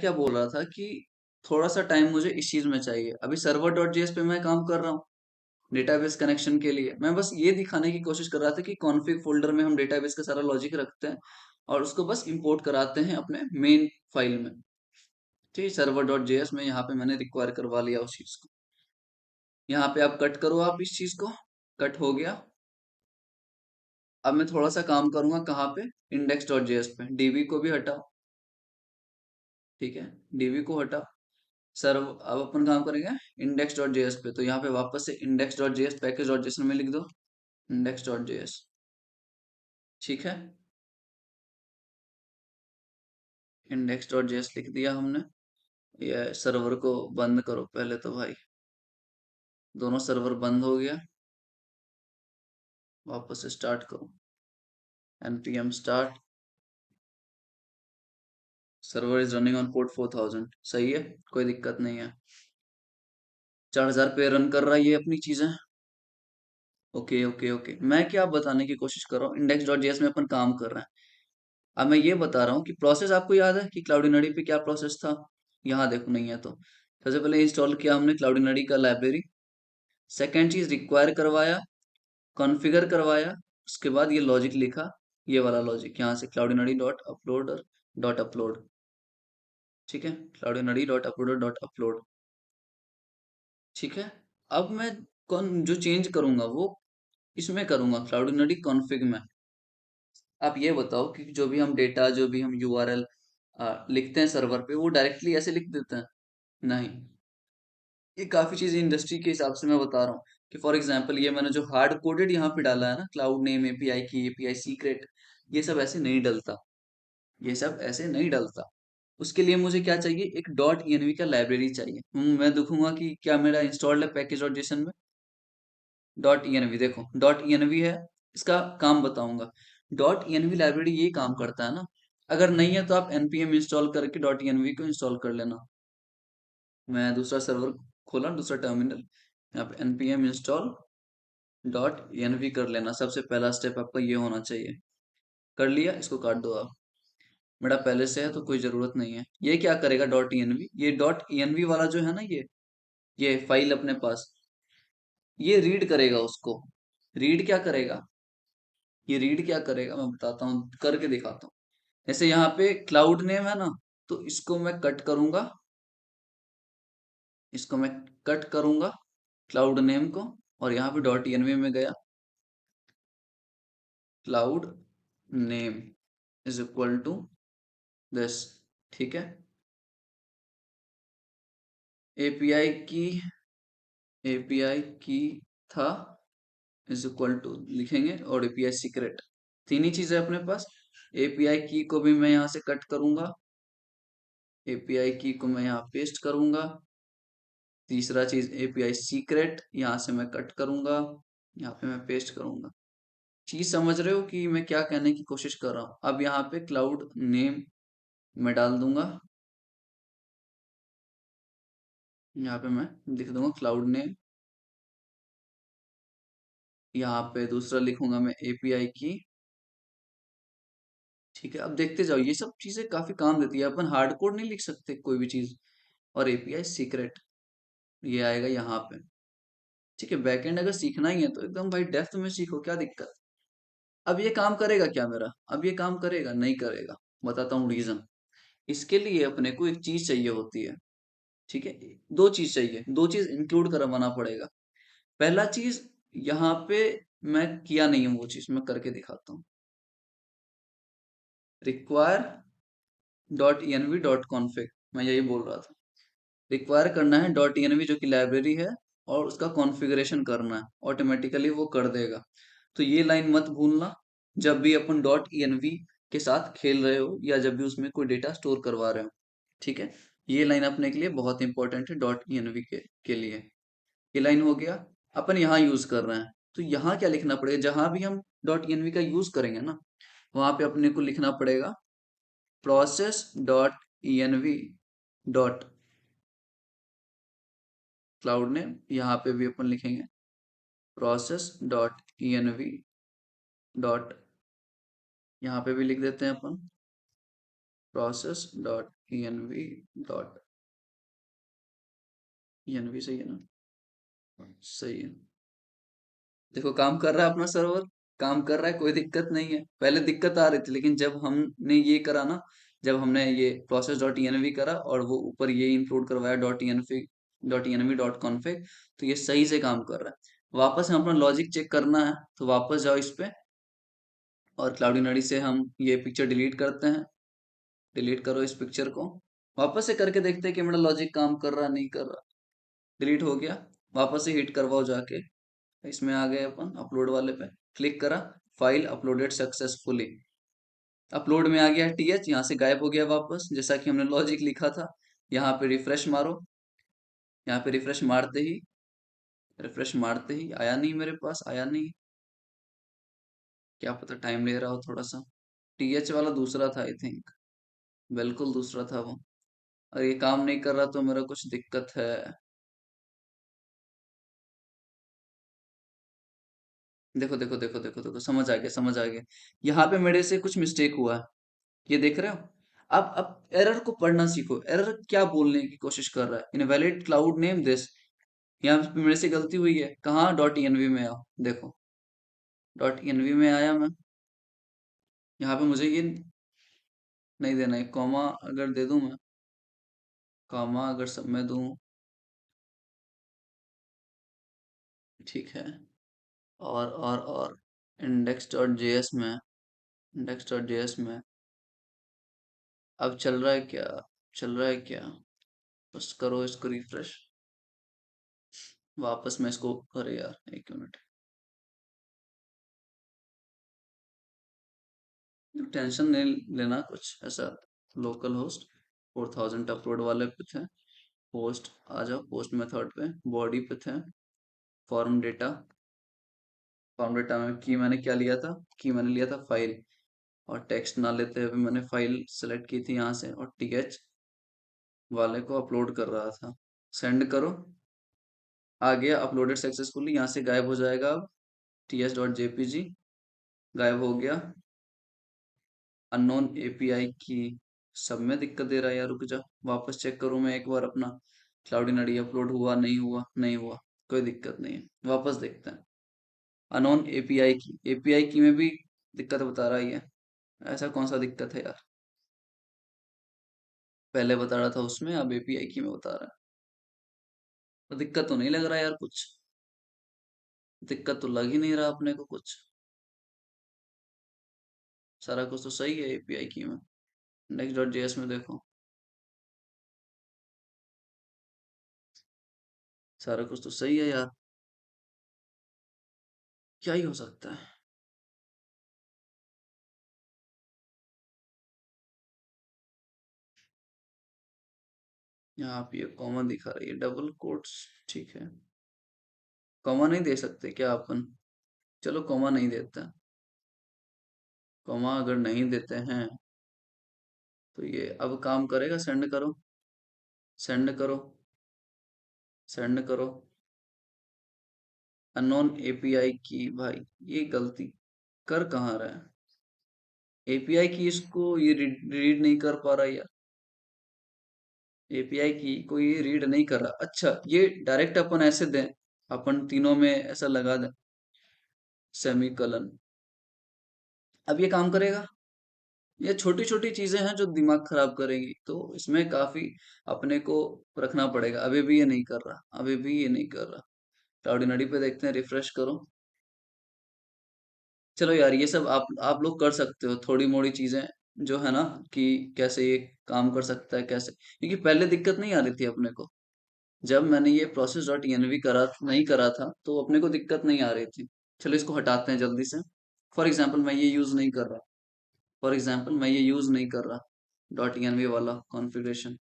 क्या बोल रहा था कि थोड़ा सा टाइम मुझे इस चीज में चाहिए। अभी सर्वर डॉट जेएस पे मैं काम कर रहा हूँ डेटाबेस कनेक्शन के लिए। मैं बस ये दिखाने की कोशिश कर रहा था कि कॉन्फ़िग फोल्डर में हम डेटाबेस का सारा लॉजिक रखते हैं और उसको बस इंपोर्ट कराते हैं अपने मेन फाइल में। ठीक है, सर्वर डॉट जेएस में यहाँ पे मैंने रिक्वायर करवा लिया उस चीज को। यहाँ पे आप कट करो, आप इस चीज को कट हो गया। अब मैं थोड़ा सा काम करूंगा कहाँ पे, इंडेक्स डॉट जेएस पे। डीबी को भी हटाओ, ठीक है, डीबी को हटाओ। सर अब अपन काम करेंगे इंडेक्स डॉट जेएस पे। तो यहाँ पे वापस से index dot JS package dot JS में लिख दो इंडेक्स डॉट जेएस। ठीक है, इंडेक्स डॉट जेएस लिख दिया हमने। ये सर्वर को बंद करो पहले तो भाई, दोनों सर्वर बंद हो गया। वापस से स्टार्ट करो, npm start, server is running on port 4000। सही है, कोई दिक्कत नहीं है। 4000 पे रन कर रहा है ये अपनी चीजें। ओके ओके ओके, मैं क्या बताने की कोशिश कर रहा हूँ, इंडेक्स डॉट जेएस में अपन काम कर रहे हैं। अब मैं ये बता रहा हूँ कि प्रोसेस आपको याद है कि क्लाउडिनरी पे क्या प्रोसेस था। यहाँ देखो नहीं है तो सबसे पहले इंस्टॉल किया हमने क्लाउडिनरी का लाइब्रेरी। सेकेंड चीज रिक्वायर करवाया, कॉन्फ़िगर करवाया, उसके बाद ये लॉजिक लिखा, ये वाला लॉजिक यहाँ से क्लाउडिनरी डॉट अपलोड डॉट अपलोड। ठीक है, क्लाउडिनरी डॉट अपलोड डॉट अपलोड। ठीक है, अब मैं कौन जो चेंज करूंगा वो इसमें करूंगा क्लाउडिनरी कॉन्फ़िग में। आप ये बताओ कि जो भी हम डेटा, जो भी हम यूआरएल लिखते हैं सर्वर पे, वो डायरेक्टली ऐसे लिख देते हैं? नहीं, ये काफी चीजें इंडस्ट्री के हिसाब से मैं बता रहा हूँ कि फॉर एग्जांपल ये मैंने जो हार्ड कोडेड यहाँ पे डाला है ना, क्लाउड नेम एपीआई की, एपीआई सीक्रेट, ये सब ऐसे नहीं डलता, ये सब ऐसे नहीं डलता। उसके लिए मुझे क्या चाहिए, एक डॉट env का लाइब्रेरी चाहिए। मैं देखूंगा कि क्या मेरा इंस्टॉल्ड है पैकेज डॉट जेसन में। डॉट env देखो, डॉट env है, इसका काम बताऊंगा। डॉट env लाइब्रेरी ये काम करता है ना। अगर नहीं है तो आप npm इंस्टॉल करके डॉट env को इंस्टॉल कर लेना। मैं दूसरा सर्वर खोला, दूसरा टर्मिनल, यहाँ पे npm इंस्टॉल डॉट env कर लेना। सबसे पहला स्टेप आपका ये होना चाहिए। कर लिया, इसको काट दो आप। मेरा पहले से है तो कोई जरूरत नहीं है। ये क्या करेगा डॉट env, ये डॉट env वाला जो है ना, ये फाइल अपने पास, ये रीड करेगा उसको। रीड क्या करेगा, ये रीड क्या करेगा मैं बताता हूँ, करके दिखाता हूँ। जैसे यहाँ पे क्लाउड नेम है ना, तो इसको मैं कट करूंगा, इसको मैं कट करूंगा क्लाउड नेम को, और यहाँ पे डॉट env में गया, cloud name is equal to this. ठीक है, एपीआई की, एपीआई की था इज इक्वल टू लिखेंगे, और एपीआई सीक्रेट, तीन ही चीजें अपने पास। एपीआई की को भी मैं यहाँ से कट करूंगा, एपीआई की को मैं यहाँ पेस्ट करूंगा। तीसरा चीज एपीआई सीक्रेट, यहाँ से मैं कट करूंगा, यहाँ पे मैं पेस्ट करूंगा। चीज समझ रहे हो कि मैं क्या कहने की कोशिश कर रहा हूँ। अब यहाँ पे क्लाउड नेम मैं डाल दूंगा, यहाँ पे मैं लिख दूंगा क्लाउड नेम। यहाँ पे दूसरा लिखूंगा मैं एपीआई की। ठीक है, अब देखते जाओ, ये सब चीजें काफी काम देती है। अपन हार्ड कोड नहीं लिख सकते कोई भी चीज। और एपीआई सीक्रेट ये आएगा यहाँ पे। ठीक है, बैकएंड अगर सीखना ही है तो एकदम भाई डेप्थ में सीखो, क्या दिक्कत। अब ये काम करेगा क्या मेरा, अब ये काम करेगा नहीं करेगा, बताता हूँ रीजन। इसके लिए अपने को एक चीज चाहिए होती है। ठीक है, दो चीज चाहिए, दो चीज इंक्लूड करवाना पड़ेगा। पहला चीज, यहाँ पे मैं किया नहीं हूँ, वो चीज मैं करके दिखाता हूँ। Require dot env dot config, मैं यही बोल रहा था। रिक्वायर करना है डॉट env जो कि लाइब्रेरी है, और उसका कॉन्फ़िगरेशन करना है, ऑटोमेटिकली वो कर देगा। तो ये लाइन मत भूलना जब भी अपन डॉट env के साथ खेल रहे हो, या जब भी उसमें कोई डेटा स्टोर करवा रहे हो। ठीक है, ये लाइन अपने के लिए बहुत इंपॉर्टेंट है डॉट env के लिए। ये लाइन हो गया, अपन यहाँ यूज कर रहे हैं। तो यहाँ क्या लिखना पड़ेगा, जहां भी हम डॉट env का यूज करेंगे ना, वहां पे अपने को लिखना पड़ेगा process dot env dot cloud name. यहाँ पे भी अपन लिखेंगे प्रोसेस डॉट env डॉट, यहाँ पे भी लिख देते हैं अपन process.env सही है ना? सही है। देखो काम कर रहा है अपना सर्वर, काम कर रहा है, कोई दिक्कत नहीं है। पहले दिक्कत आ रही थी, लेकिन जब हमने ये करा ना, जब हमने ये प्रोसेस डॉट env करा और वो ऊपर ये इंक्लूड करवाया .env.config, तो ये सही से काम कर रहा है। वापस हम अपना लॉजिक चेक करना है, तो वापस जाओ इस पे, और क्लाउडी से हम ये पिक्चर डिलीट करते हैं। डिलीट करो इस पिक्चर को, वापस से करके देखते हैं कि मेरा लॉजिक काम कर रहा नहीं कर रहा। डिलीट हो गया, वापस से हिट करवाओ जाके। इसमें आ गए अपन अपलोड वाले पे, क्लिक करा, फाइल अपलोडेड सक्सेसफुली। अपलोड में आ गया टीएच, यहाँ से गायब हो गया वापस, जैसा कि हमने लॉजिक लिखा था। यहाँ पे रिफ्रेश मारो, यहाँ पे रिफ्रेश मारते ही आया नहीं, मेरे पास आया नहीं। क्या पता टाइम ले रहा हो थोड़ा सा। टीएच वाला दूसरा था आई थिंक, बिल्कुल दूसरा था वो। और ये काम नहीं कर रहा तो मेरा कुछ दिक्कत है। देखो देखो देखो देखो देखो, समझ आ गया समझ आ गया। यहाँ पे मेरे से कुछ मिस्टेक हुआ है, ये देख रहे हो। अब एरर को पढ़ना सीखो, एरर क्या बोलने की कोशिश कर रहा है। इनवैलिड क्लाउड नेम दिस, यहाँ पे मेरे से गलती हुई है। कहाँ डॉट env में आओ, देखो डॉट env में आया मैं। यहाँ पे मुझे ये नहीं देना है, कॉमा अगर दे दूं मैं, कॉमा अगर सब में दूं, ठीक है। और index.js में अब चल रहा है क्या, चल रहा है क्या? बस करो इसको रिफ्रेश, वापस मैं इसको, अरे यार एक मिनट। टेंशन नहीं लेना कुछ ऐसा। लोकल होस्ट 4000 अपलोड वाले पे थे। पोस्ट आ जाओ, पोस्ट मेथड पे बॉडी पे थे। फॉर्म डेटा, फॉर्म डेटा में की मैंने क्या लिया था, की मैंने लिया था फाइल। और टेक्स्ट ना लेते हुए मैंने फाइल सेलेक्ट की थी यहाँ से, और टीएच वाले को अपलोड कर रहा था। सेंड करो, आ गया अपलोडेड सक्सेसफुली। यहाँ से गायब हो जाएगा अब, ts.jpg गायब हो गया। अननोन एपीआई की, सब में दिक्कत दे रहा है यार, रुक जा। वापस चेक करूं मैं एक बार अपना, क्लाउडी नडी अपलोड हुआ नहीं हुआ, नहीं हुआ, कोई दिक्कत नहीं है। वापस देखते हैं। अननोन एपीआई की में भी दिक्कत बता रहा ही है। ऐसा कौन सा दिक्कत है यार, पहले बता रहा था उसमें, अब एपीआई की में बता रहा है। तो दिक्कत तो नहीं लग रहा यार कुछ, दिक्कत तो लग ही नहीं रहा अपने को कुछ। सारा कुछ तो सही है एपीआई की में। next.js में देखो, सारा कुछ तो सही है यार, क्या ही हो सकता है। यहाँ पे ये कॉमा दिखा रही है, डबल कोट्स, ठीक है। कॉमा नहीं दे सकते क्या अपन? चलो कॉमा नहीं देता, कॉमा अगर नहीं देते हैं तो ये अब काम करेगा। सेंड करो, सेंड करो, सेंड करो। अननोन एपीआई की, भाई ये गलती कर कहाँ रहा है। एपीआई की इसको ये रीड नहीं कर पा रहा यार, एपीआई की को ये रीड नहीं कर रहा। अच्छा ये डायरेक्ट अपन ऐसे दें, अपन तीनों में ऐसा लगा दें सेमी कलन, अब ये काम करेगा? ये छोटी छोटी चीजें हैं जो दिमाग खराब करेगी, तो इसमें काफी अपने को रखना पड़ेगा। अभी भी ये नहीं कर रहा, अभी भी ये नहीं कर रहा। क्लाउडी पे देखते हैं, रिफ्रेश करो। चलो यार ये सब आप लोग कर सकते हो, थोड़ी मोड़ी चीजें जो है ना, कि कैसे ये काम कर सकता है कैसे, क्योंकि पहले दिक्कत नहीं आ रही थी अपने को। जब मैंने ये प्रोसेस डॉट env करा नहीं करा था तो अपने को दिक्कत नहीं आ रही थी। चलो इसको हटाते हैं जल्दी से। फॉर एग्जाम्पल मैं ये यूज नहीं कर रहा, फॉर एग्जाम्पल मैं ये यूज नहीं कर रहा, डॉट env वाला कॉन्फ़िगरेशन।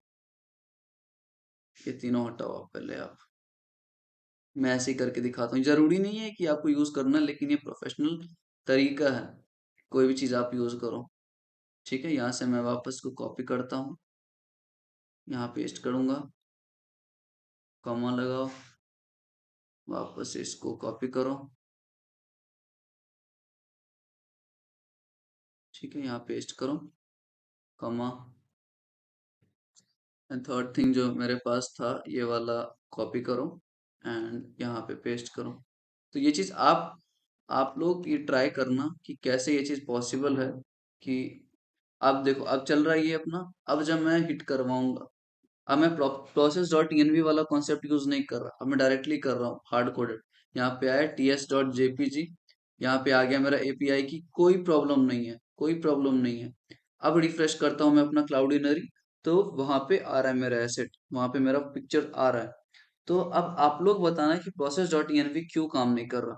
ये तीनों हटाओ आप पहले आप, मैं ऐसे ही करके दिखाता हूँ। जरूरी नहीं है कि आपको यूज करना, लेकिन ये प्रोफेशनल तरीका है, कोई भी चीज आप यूज करो। ठीक है, यहाँ से मैं वापस को कॉपी करता हूँ, यहाँ पेस्ट करूंगा, कॉमा लगाओ, वापस से इसको कॉपी करो। ठीक है, यहाँ पेस्ट करो, कॉमा, एंड थर्ड थिंग जो मेरे पास था, ये वाला कॉपी करो एंड यहाँ पे पेस्ट करो। तो ये चीज आप लोग ये ट्राई करना कि कैसे ये चीज पॉसिबल है कि अब देखो अब चल रहा है ये अपना। अब जब मैं हिट करवाऊंगा, अब मैं प्रोसेस डॉट टीएनवी वाला कॉन्सेप्ट यूज नहीं कर रहा, अब मैं डायरेक्टली कर रहा हूँ हार्ड कोडेड। यहाँ पे आया टीएस डॉट जेपीजी, यहाँ पे आ गया मेरा एपीआई की, कोई प्रॉब्लम नहीं है, कोई प्रॉब्लम नहीं है। अब रिफ्रेश करता हूँ मैं अपना क्लाउडिनरी, तो वहां पे आ रहा है मेरा एसेट, वहां पे मेरा पिक्चर आ रहा है। तो अब आप लोग बताना कि प्रोसेस डॉट टीएनवी क्यों काम नहीं कर रहा।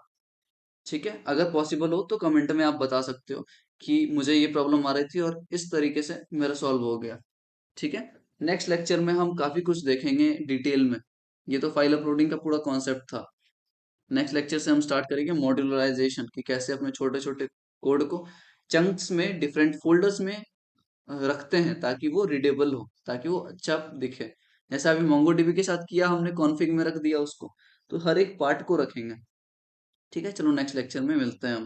ठीक है, अगर पॉसिबल हो तो कमेंट में आप बता सकते हो कि मुझे ये प्रॉब्लम आ रही थी और इस तरीके से मेरा सॉल्व हो गया। ठीक है, नेक्स्ट लेक्चर में हम काफी कुछ देखेंगे डिटेल में। ये तो फाइल अपलोडिंग का पूरा कॉन्सेप्ट था। नेक्स्ट लेक्चर से हम स्टार्ट करेंगे मॉड्यूलराइजेशन, कि कैसे अपने छोटे छोटे कोड को चंक्स में डिफरेंट फोल्डर्स में रखते हैं ताकि वो रीडेबल हो, ताकि वो अच्छा दिखे। जैसा अभी मोंगोडीबी के साथ किया हमने, कॉन्फ़िग में रख दिया उसको, तो हर एक पार्ट को रखेंगे। ठीक है, चलो नेक्स्ट लेक्चर में मिलते हैं हम।